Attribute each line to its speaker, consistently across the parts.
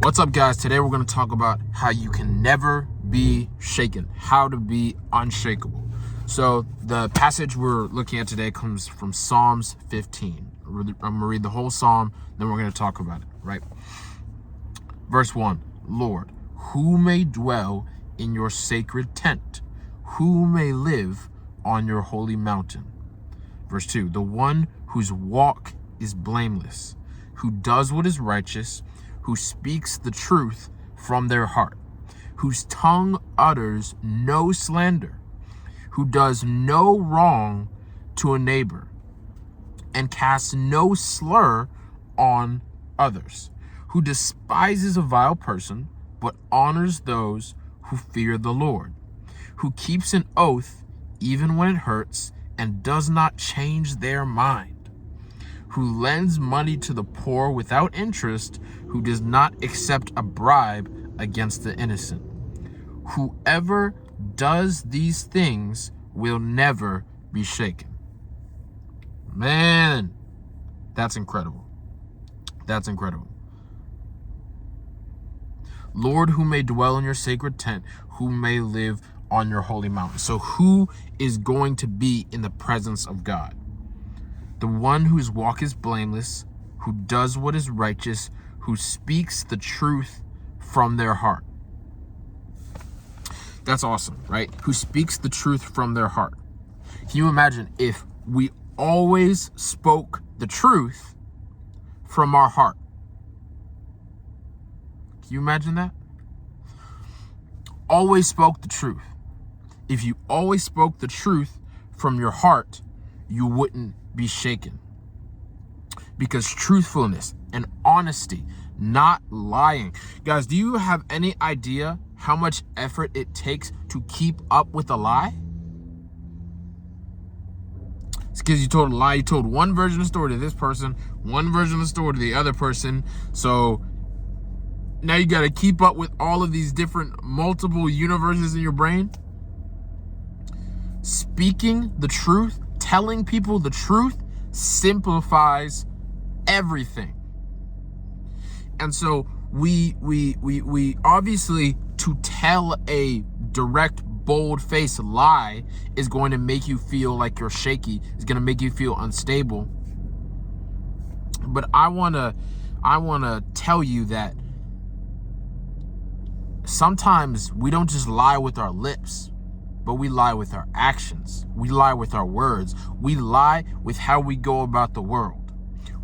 Speaker 1: What's up, guys? Today we're going to talk about how you can never be shaken, how to be unshakable. So the passage we're looking at today comes from Psalms 15. I'm going to read the whole psalm, then we're going to talk about it, right? Verse 1, Lord, who may dwell in your sacred tent? Who may live on your holy mountain? Verse 2, the one whose walk is blameless, who does what is righteous, who speaks the truth from their heart, whose tongue utters no slander, who does no wrong to a neighbor, and casts no slur on others, who despises a vile person, but honors those who fear the Lord, who keeps an oath even when it hurts, and does not change their mind, who lends money to the poor without interest, who does not accept a bribe against the innocent. Whoever does these things will never be shaken. Man, that's incredible. That's incredible. Lord, who may dwell in your sacred tent, who may live on your holy mountain. So who is going to be in the presence of God? The one whose walk is blameless, who does what is righteous, who speaks the truth from their heart. That's awesome, right? Who speaks the truth from their heart. Can you imagine if we always spoke the truth from our heart? Can you imagine that? Always spoke the truth. If you always spoke the truth from your heart, you wouldn't be shaken. Because truthfulness and honesty, not lying. Guys, do you have any idea how much effort it takes to keep up with a lie? It's because you told a lie. You told one version of the story to this person, one version of the story to the other person. So now you got to keep up with all of these different multiple universes in your brain. Speaking the truth, telling people the truth simplifies everything. And so we obviously, to tell a direct, bold-faced lie is going to make you feel like you're shaky. It's going to make you feel unstable. But I want to tell you that sometimes we don't just lie with our lips, but we lie with our actions. We lie with our words. We lie with how we go about the world.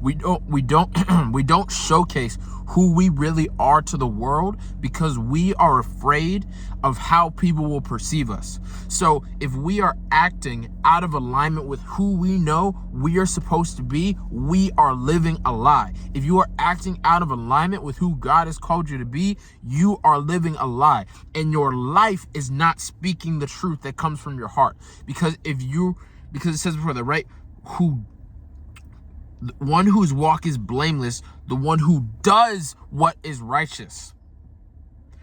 Speaker 1: We don't showcase who we really are to the world because we are afraid of how people will perceive us. So if we are acting out of alignment with who we know we are supposed to be, we are living a lie. If you are acting out of alignment with who God has called you to be, you are living a lie. And your life is not speaking the truth that comes from your heart. Because it says before that, right? The one whose walk is blameless, the one who does what is righteous,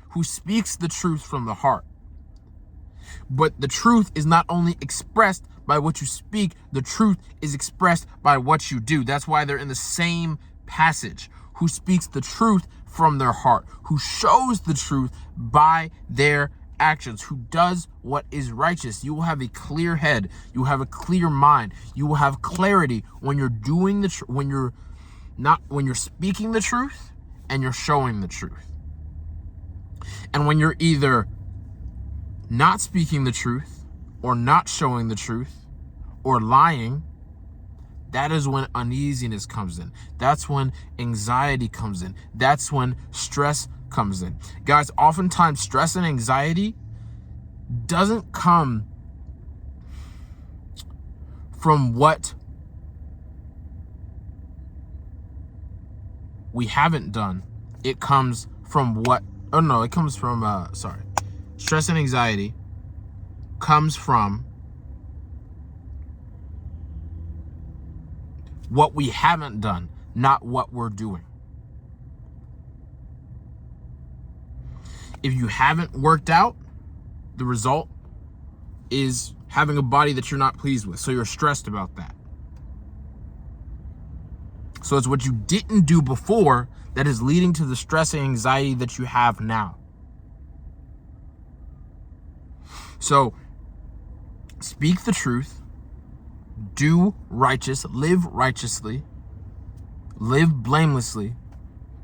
Speaker 1: who speaks the truth from the heart. But the truth is not only expressed by what you speak, the truth is expressed by what you do. That's why they're in the same passage. Who speaks the truth from their heart, who shows the truth by their actions, who does what is righteous. You will have a clear head. You will have a clear mind. You will have clarity when you're doing when you're speaking the truth and you're showing the truth. And when you're either not speaking the truth or not showing the truth or lying, that is when uneasiness comes in. That's when anxiety comes in. That's when stress comes in. Guys, oftentimes stress and anxiety doesn't come from what we haven't done. It comes from stress and anxiety comes from what we haven't done, not what we're doing. If you haven't worked out, the result is having a body that you're not pleased with. So you're stressed about that. So it's what you didn't do before that is leading to the stress and anxiety that you have now. So speak the truth, do righteous, live righteously, live blamelessly.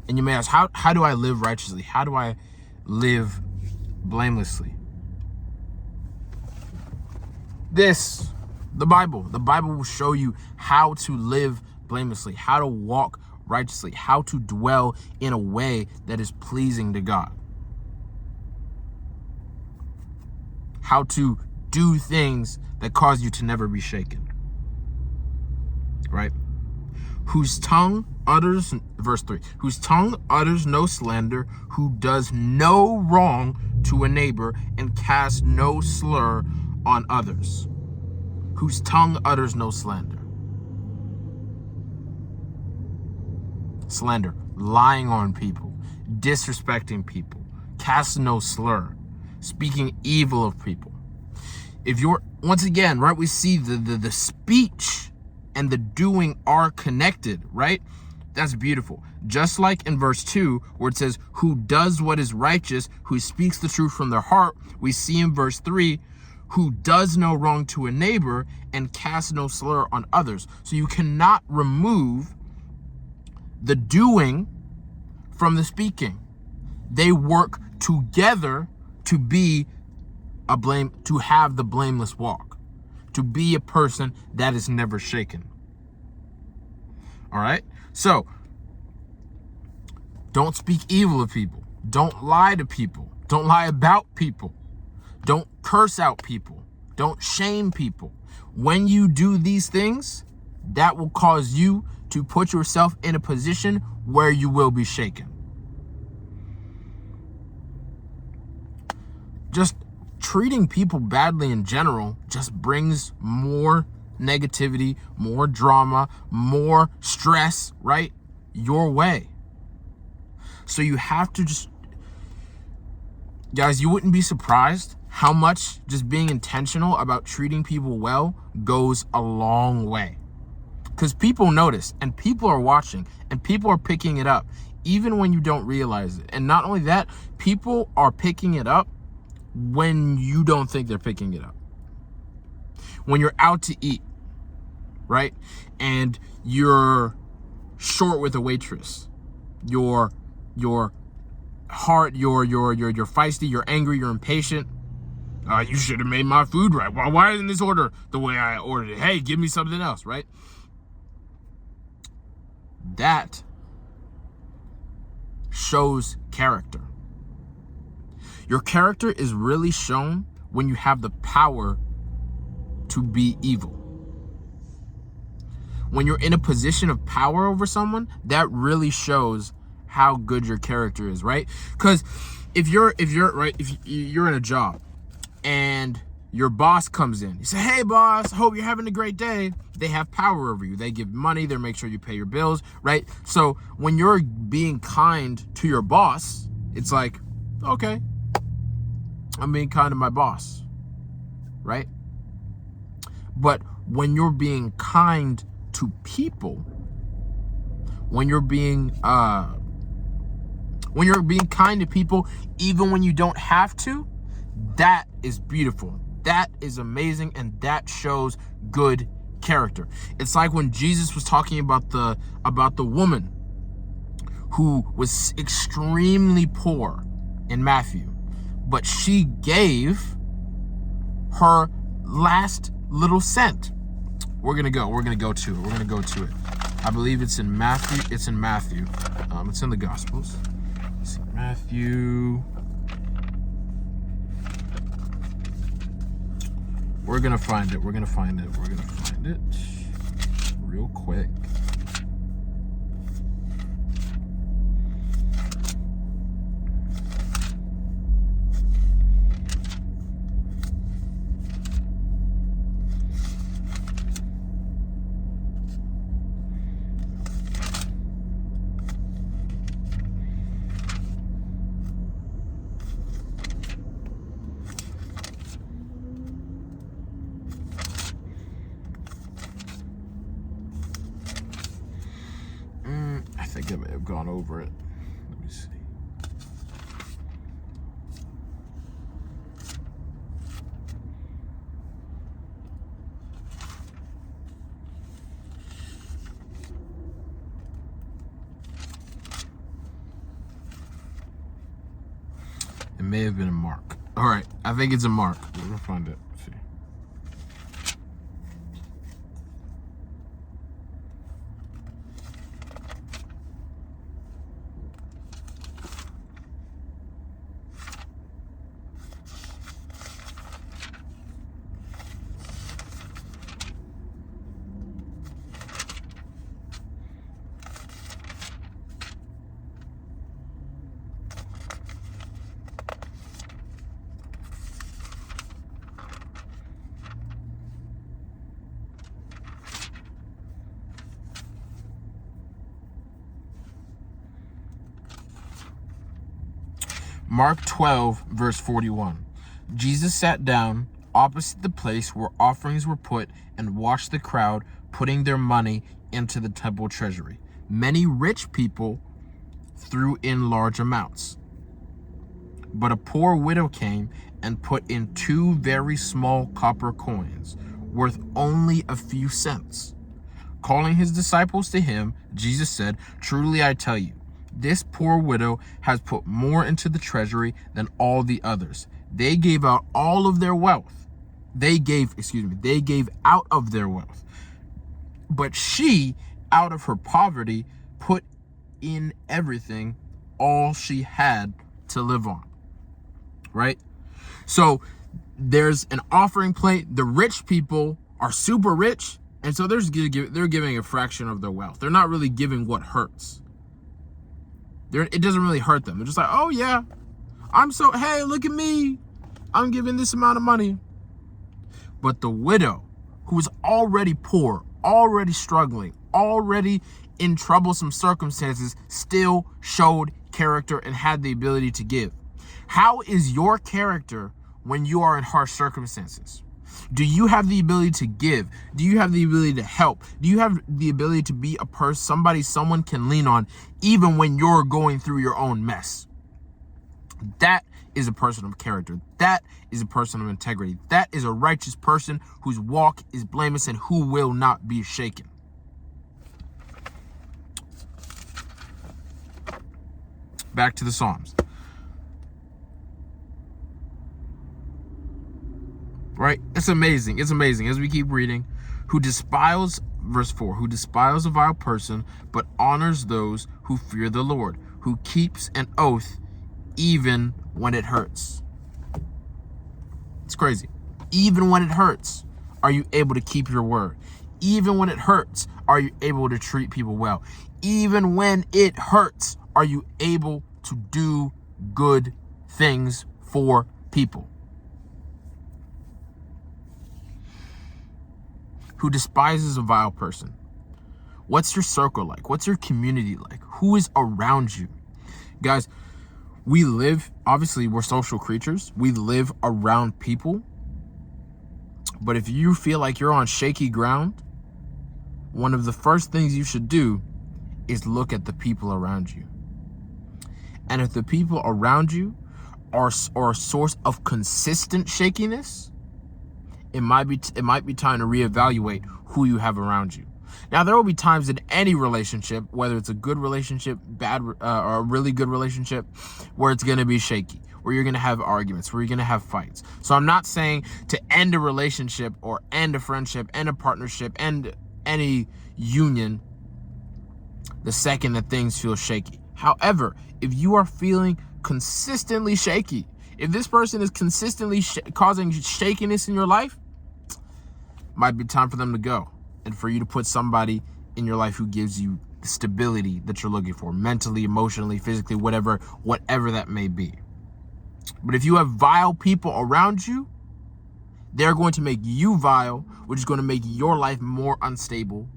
Speaker 1: And you may ask, how do I live righteously? How do I live blamelessly? The Bible will show you how to live blamelessly, how to walk righteously, how to dwell in a way that is pleasing to God, how to do things that cause you to never be shaken, right? Whose tongue utters, verse 3, whose tongue utters no slander, who does no wrong to a neighbor and casts no slur on others. Whose tongue utters no slander. Slander, lying on people, disrespecting people, casts no slur, speaking evil of people. If you're, once again, right, we see the speech and the doing are connected, right? That's beautiful. Just like in verse 2, where it says, who does what is righteous, who speaks the truth from their heart, we see in verse 3, who does no wrong to a neighbor and casts no slur on others. So you cannot remove the doing from the speaking. They work together to be to have the blameless walk, to be a person that is never shaken. All right? So, don't speak evil of people. Don't lie to people. Don't lie about people. Don't curse out people. Don't shame people. When you do these things, that will cause you to put yourself in a position where you will be shaken. Just treating people badly in general just brings more negativity, more drama, more stress, right, your way. So you have to just, guys, you wouldn't be surprised how much just being intentional about treating people well goes a long way. Because people notice, and people are watching, and people are picking it up, even when you don't realize it. And not only that, people are picking it up when you don't think they're picking it up. When you're out to eat, right? And you're short with a waitress. You're hard, you're feisty, you're angry, you're impatient. You should have made my food right. Why isn't this order the way I ordered it? Hey, give me something else, right? That shows character. Your character is really shown when you have the power to be evil. When you're in a position of power over someone, that really shows how good your character is, right? Because if you're in a job and your boss comes in, you say, hey boss, hope you're having a great day. They have power over you. They give money, they make sure you pay your bills, right? So when you're being kind to your boss, it's like, okay, I'm being kind to my boss, right? But when you're being kind to people, when you're being kind to people, even when you don't have to, that is beautiful. That is amazing, and that shows good character. It's like when Jesus was talking about the woman who was extremely poor in Matthew, but she gave her last little cent. We're gonna go to it. I believe it's in Matthew. It's in Matthew. It's in the Gospels. Let's see, Matthew. We're gonna find it. We're gonna find it real quick. gone over it. Let me see. It may have been a Mark. All right, I think it's a Mark. We're gonna find it. Let's see. Mark 12, verse 41. Jesus sat down opposite the place where offerings were put and watched the crowd putting their money into the temple treasury. Many rich people threw in large amounts, but a poor widow came and put in 2 very small copper coins, worth only a few cents. Calling his disciples to him, Jesus said, "Truly I tell you, this poor widow has put more into the treasury than all the others. They gave out all of their wealth. They gave out of their wealth. But she, out of her poverty, put in everything, all she had to live on." Right? So there's an offering plate. The rich people are super rich, and so they're giving a fraction of their wealth. They're not really giving what hurts. It doesn't really hurt them. They're just like, oh yeah, hey, look at me. I'm giving this amount of money. But the widow, who is already poor, already struggling, already in troublesome circumstances, still showed character and had the ability to give. How is your character when you are in harsh circumstances? Do you have the ability to give? Do you have the ability to help? Do you have the ability to be a person, someone can lean on, even when you're going through your own mess? That is a person of character. That is a person of integrity. That is a righteous person whose walk is blameless and who will not be shaken. Back to the Psalms. Right? It's amazing. It's amazing. As we keep reading, verse 4, who despises a vile person, but honors those who fear the Lord, who keeps an oath even when it hurts. It's crazy. Even when it hurts, are you able to keep your word? Even when it hurts, are you able to treat people well? Even when it hurts, are you able to do good things for people? Who despises a vile person. What's your circle like? What's your community like? Who is around you? Guys, obviously we're social creatures. We live around people. But if you feel like you're on shaky ground, one of the first things you should do is look at the people around you. And if the people around you are a source of consistent shakiness, it might be time to reevaluate who you have around you. Now, there will be times in any relationship, whether it's a good relationship, or a really good relationship, where it's going to be shaky, where you're going to have arguments, where you're going to have fights. So I'm not saying to end a relationship or end a friendship, end a partnership, end any union the second that things feel shaky. However, if you are feeling consistently shaky, if this person is consistently causing shakiness in your life, might be time for them to go and for you to put somebody in your life who gives you the stability that you're looking for, mentally, emotionally, physically, whatever that may be. But if you have vile people around you, they're going to make you vile, which is going to make your life more unstable.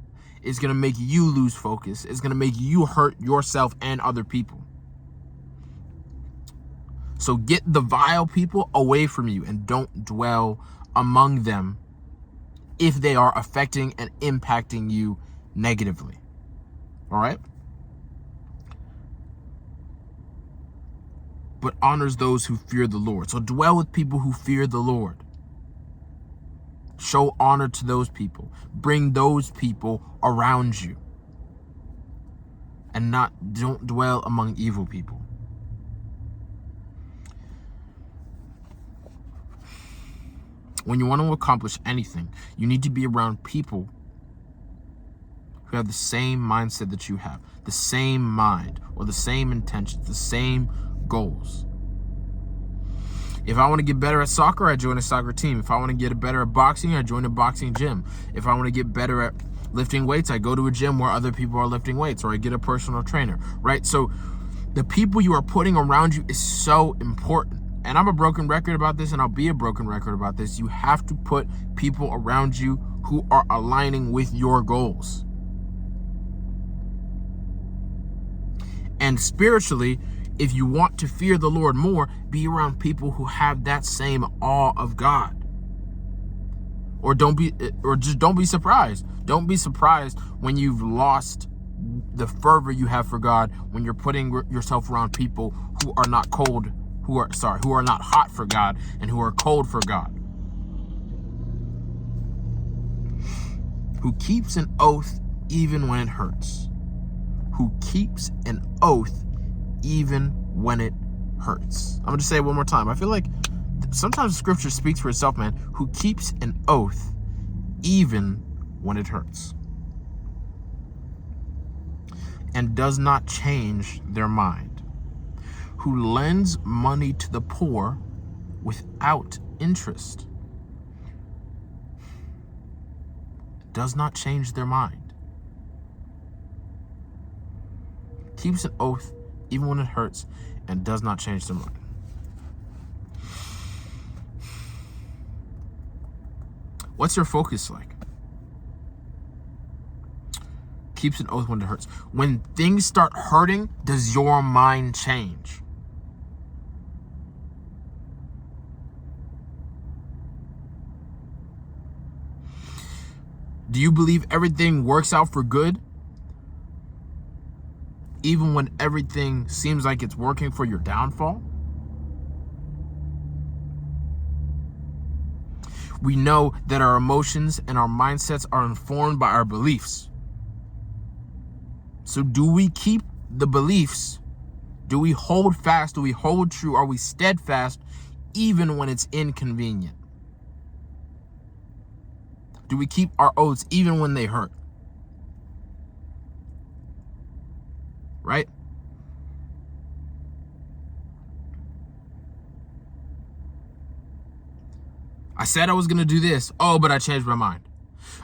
Speaker 1: It's going to make you lose focus. It's going to make you hurt yourself and other people. So get the vile people away from you and don't dwell among them if they are affecting and impacting you negatively. All right? but honors those who fear the Lord. So dwell with people who fear the Lord. Show honor to those people. Bring those people around you. And don't dwell among evil people. When you want to accomplish anything, you need to be around people who have the same mindset that you have, the same mind, or the same intentions, the same goals. If I want to get better at soccer, I join a soccer team. If I want to get better at boxing, I join a boxing gym. If I want to get better at lifting weights, I go to a gym where other people are lifting weights, or I get a personal trainer, right? So the people you are putting around you is so important. And I'm a broken record about this, and I'll be a broken record about this. You have to put people around you who are aligning with your goals. And spiritually, if you want to fear the Lord more, be around people who have that same awe of God. Or just don't be surprised. Don't be surprised when you've lost the fervor you have for God, when you're putting yourself around people who are not who are not hot for God and who are cold for God. Who keeps an oath even when it hurts. Who keeps an oath even when it hurts. I'm going to say it one more time. I feel like sometimes scripture speaks for itself, man. Who keeps an oath even when it hurts. And does not change their mind. Who lends money to the poor without interest. Does not change their mind. Keeps an oath even when it hurts and does not change their mind. What's your focus like? Keeps an oath when it hurts. When things start hurting, does your mind change? Do you believe everything works out for good? Even when everything seems like it's working for your downfall? We know that our emotions and our mindsets are informed by our beliefs. So do we keep the beliefs? Do we hold fast? Do we hold true? Are we steadfast even when it's inconvenient? Do we keep our oaths even when they hurt? Right? I said I was going to do this. Oh, but I changed my mind.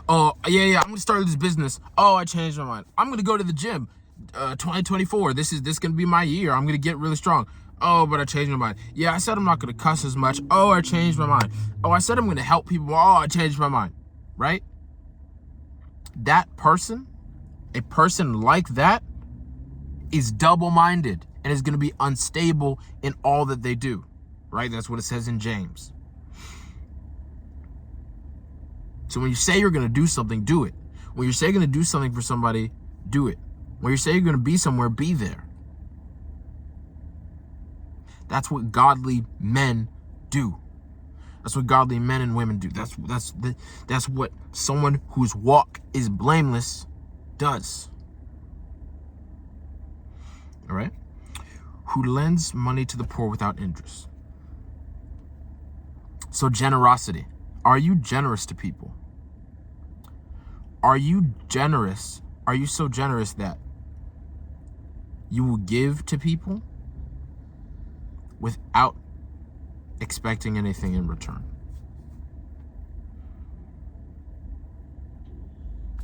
Speaker 1: Oh, yeah, I'm going to start this business. Oh, I changed my mind. I'm going to go to the gym. 2024, this going to be my year. I'm going to get really strong. Oh, but I changed my mind. Yeah, I said I'm not going to cuss as much. Oh, I changed my mind. Oh, I said I'm going to help people. Oh, I changed my mind. Right? That person, a person like that, is double-minded and is going to be unstable in all that they do. Right? That's what it says in James. So when you say you're going to do something, do it. When you say you're going to do something for somebody, do it. When you say you're going to be somewhere, be there. That's what godly men do. That's what godly men and women do. That's what someone whose walk is blameless does. All right? Who lends money to the poor without interest. So generosity. Are you generous to people? Are you generous? Are you so generous that you will give to people without expecting anything in return?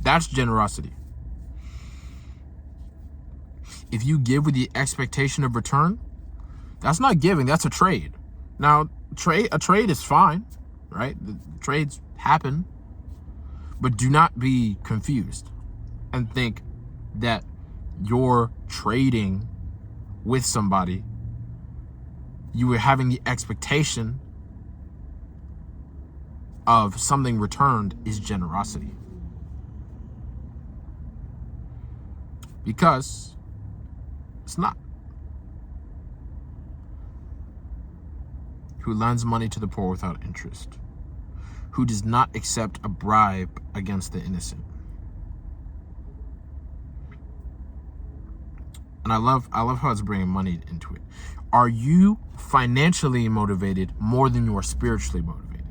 Speaker 1: That's generosity. If you give with the expectation of return, that's not giving, that's a trade. Now, a trade is fine, right? The trades happen, but do not be confused and think that you're trading with somebody. You are having the expectation of something returned is generosity. Because it's not. who lends money to the poor without interest, who does not accept a bribe against the innocent. And I love how it's bringing money into it. Are you financially motivated more than you are spiritually motivated?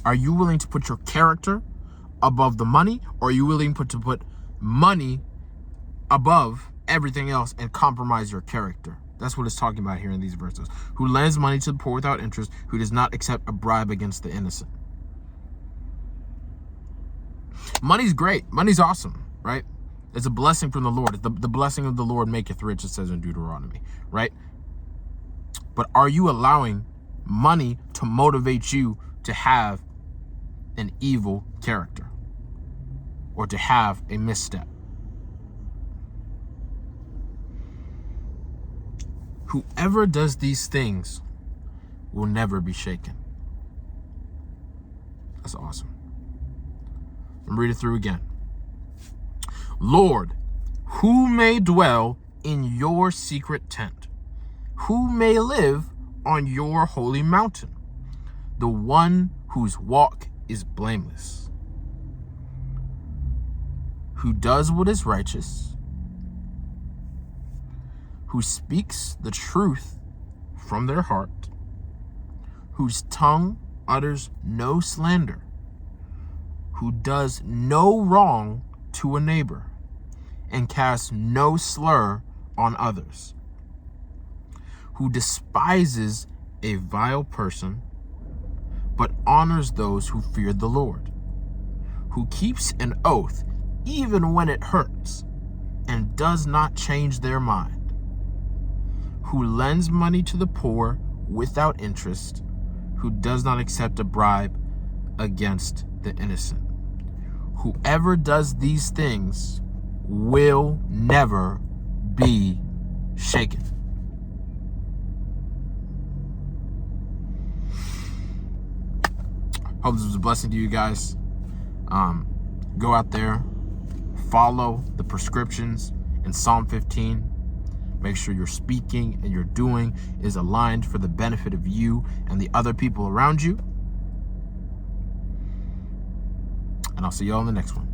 Speaker 1: Are you willing to put your character above the money, or are you willing to put money above everything else and compromise your character? That's what it's talking about here in these verses. Who lends money to the poor without interest, who does not accept a bribe against the innocent. Money's great. Money's awesome, right? It's a blessing from the Lord. The blessing of the Lord maketh rich, it says in Deuteronomy, right? But are you allowing money to motivate you to have an evil character or to have a misstep? Whoever does these things will never be shaken. That's awesome. I'm reading through again. Lord, who may dwell in your secret tent? Who may live on your holy mountain? The one whose walk is blameless, who does what is righteous, who speaks the truth from their heart, whose tongue utters no slander, who does no wrong to a neighbor, and casts no slur on others, who despises a vile person, but honors those who fear the Lord, who keeps an oath even when it hurts, and does not change their mind, who lends money to the poor without interest, who does not accept a bribe against the innocent. Whoever does these things will never be shaken. Hope this was a blessing to you guys. Go out there, follow the prescriptions in Psalm 15. Make sure your speaking and your doing is aligned for the benefit of you and the other people around you. And I'll see you all in the next one.